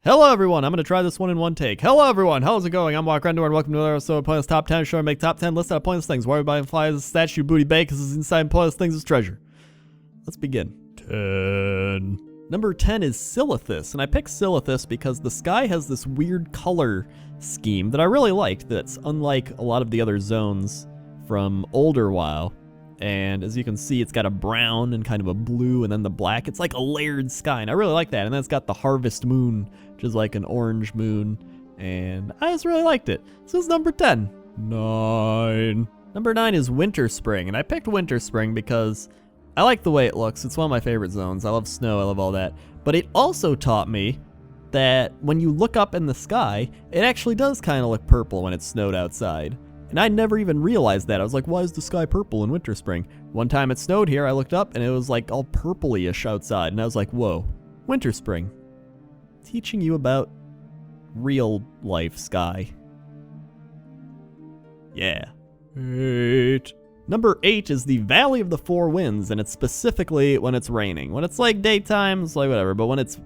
Hello everyone, I'm going to try this one in one take. Hello everyone, how's it going? I'm WoWcrendor and welcome to another episode of Pointless Top 10, show I make top 10 lists out of pointless things. Why everybody flies a statue booty bait because inside pointless things is treasure. Let's begin. 10. Number 10 is Silithus, and I picked Silithus because the sky has this weird color scheme that I really liked that's unlike a lot of the other zones from older WoW. And as you can see, it's got a brown and kind of a blue and then the black. It's like a layered sky, and I really like that. And then it's got the harvest moon, which is like an orange moon. And I just really liked it. So it's number 10. 9. Number 9 is Winterspring, and I picked Winterspring because I like the way it looks. It's one of my favorite zones. I love snow, I love all that. But it also taught me that when you look up in the sky, it actually does kind of look purple when it's snowed outside. And I never even realized that. I was like, why is the sky purple in Winterspring? One time it snowed here, I looked up and it was like all purpley-ish outside. And I was like, whoa, Winterspring. Teaching you about real life sky. Yeah. 8. Number 8 is the Valley of the Four Winds, and it's specifically when it's raining. When it's like daytime, it's like whatever, but when it's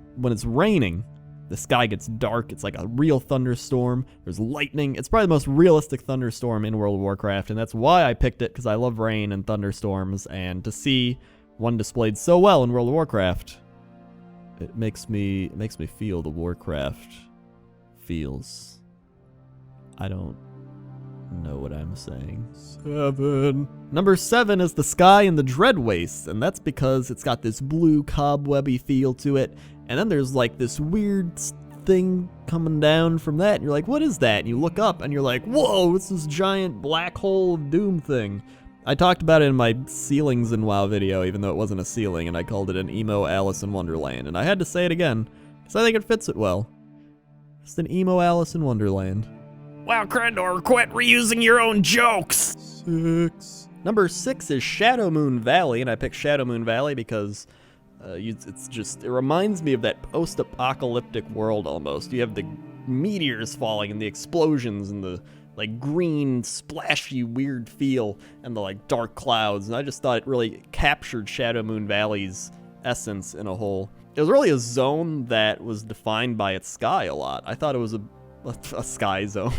raining, the sky gets dark. It's like a real thunderstorm. There's lightning. It's probably the most realistic thunderstorm in World of Warcraft, and that's why I picked it, because I love rain and thunderstorms, and to see one displayed so well in World of Warcraft, it makes me feel the Warcraft feels. I don't know what I'm saying. 7. Number 7 is the sky in the Dread Wastes, and that's because it's got this blue cobwebby feel to it. And then there's like this weird thing coming down from that, and you're like, what is that? And you look up and you're like, whoa, it's this giant black hole of doom thing. I talked about it in my ceilings in WoW video, even though it wasn't a ceiling, and I called it an emo Alice in Wonderland. And I had to say it again, because I think it fits it well. Just an emo Alice in Wonderland. WoWcrendor, quit reusing your own jokes! 6. Number 6 is Shadowmoon Valley, and I picked Shadowmoon Valley because it reminds me of that post-apocalyptic world almost. You have the meteors falling and the explosions and the like green, splashy, weird feel and the like dark clouds, and I just thought it really captured Shadowmoon Valley's essence in a whole. It was really a zone that was defined by its sky a lot. I thought it was a sky zone.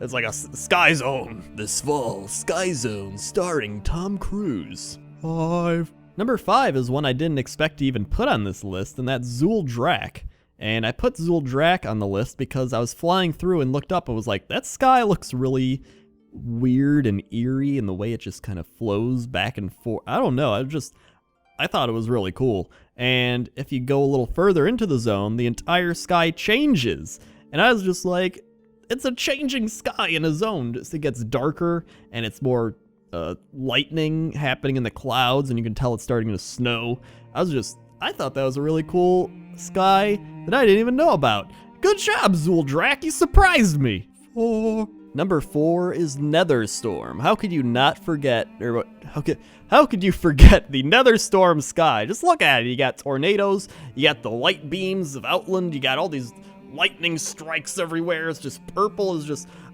It's like a sky zone. This fall, Sky Zone starring Tom Cruise. 5. Number 5 is one I didn't expect to even put on this list, and that's Zuldrax. And I put Zuldrax on the list because I was flying through and looked up and was like, that sky looks really weird and eerie in the way it just kind of flows back and forth. I don't know, I thought it was really cool. And if you go a little further into the zone, the entire sky changes. And I was just like, it's a changing sky in a zone. It gets darker and it's more lightning happening in the clouds, and you can tell it's starting to snow. I thought that was a really cool sky that I didn't even know about. Good job, Zuldrax, you surprised me. 4. Number 4 is Netherstorm. How could you not forget, or how could you forget the Netherstorm sky? Just look at it. You got tornadoes, you got the light beams of Outland, you got all these lightning strikes everywhere. It's just purple.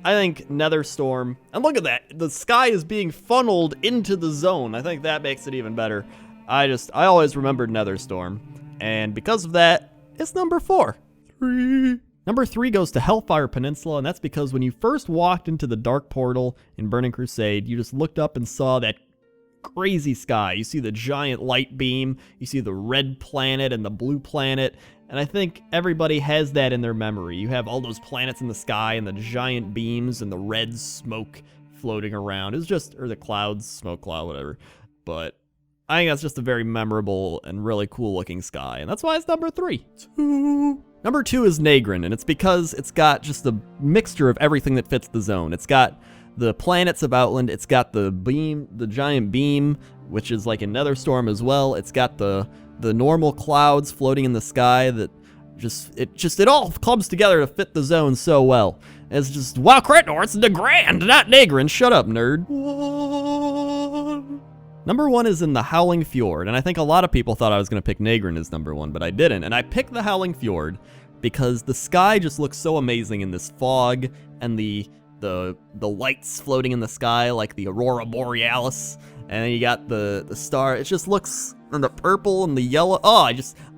I think Netherstorm, and look at that, the sky is being funneled into the zone. I think that makes it even better. I always remembered Netherstorm, and because of that, it's number 4. 3. Number 3 goes to Hellfire Peninsula, and that's because when you first walked into the Dark Portal in Burning Crusade, you just looked up and saw that crazy sky. You see the giant light beam, you see the red planet and the blue planet, and I think everybody has that in their memory. You have all those planets in the sky and the giant beams and the red smoke floating around. It's just, or the clouds, smoke cloud, whatever. But I think that's just a very memorable and really cool looking sky, and that's why it's number 3. 2. Number 2 is Negron, and it's because it's got just a mixture of everything that fits the zone. It's got the planets of Outland, it's got the beam, the giant beam, which is like in Netherstorm as well. It's got the normal clouds floating in the sky that it all comes together to fit the zone so well. And it's just, WoWcrendor, it's Negron, not Negron. Shut up, nerd. 1. Number 1 is in the Howling Fjord, and I think a lot of people thought I was going to pick Negron as number 1, but I didn't. And I picked the Howling Fjord because the sky just looks so amazing in this fog, and the the lights floating in the sky like the Aurora Borealis, and then you got the star. It just looks, and the purple and the yellow. Oh,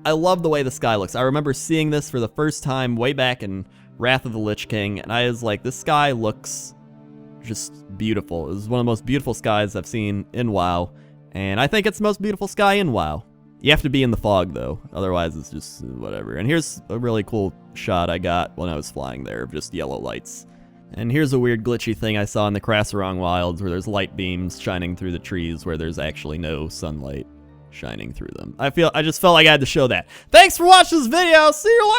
I love the way the sky looks. I remember seeing this for the first time way back in Wrath of the Lich King, and I was like, this sky looks just beautiful. It was one of the most beautiful skies I've seen in WoW, and I think it's the most beautiful sky in WoW. You have to be in the fog, though. Otherwise, it's just whatever. And here's a really cool shot I got when I was flying there of just yellow lights. And here's a weird glitchy thing I saw in the Krasarong Wilds where there's light beams shining through the trees where there's actually no sunlight shining through them. I just felt like I had to show that. Thanks for watching this video. See you later.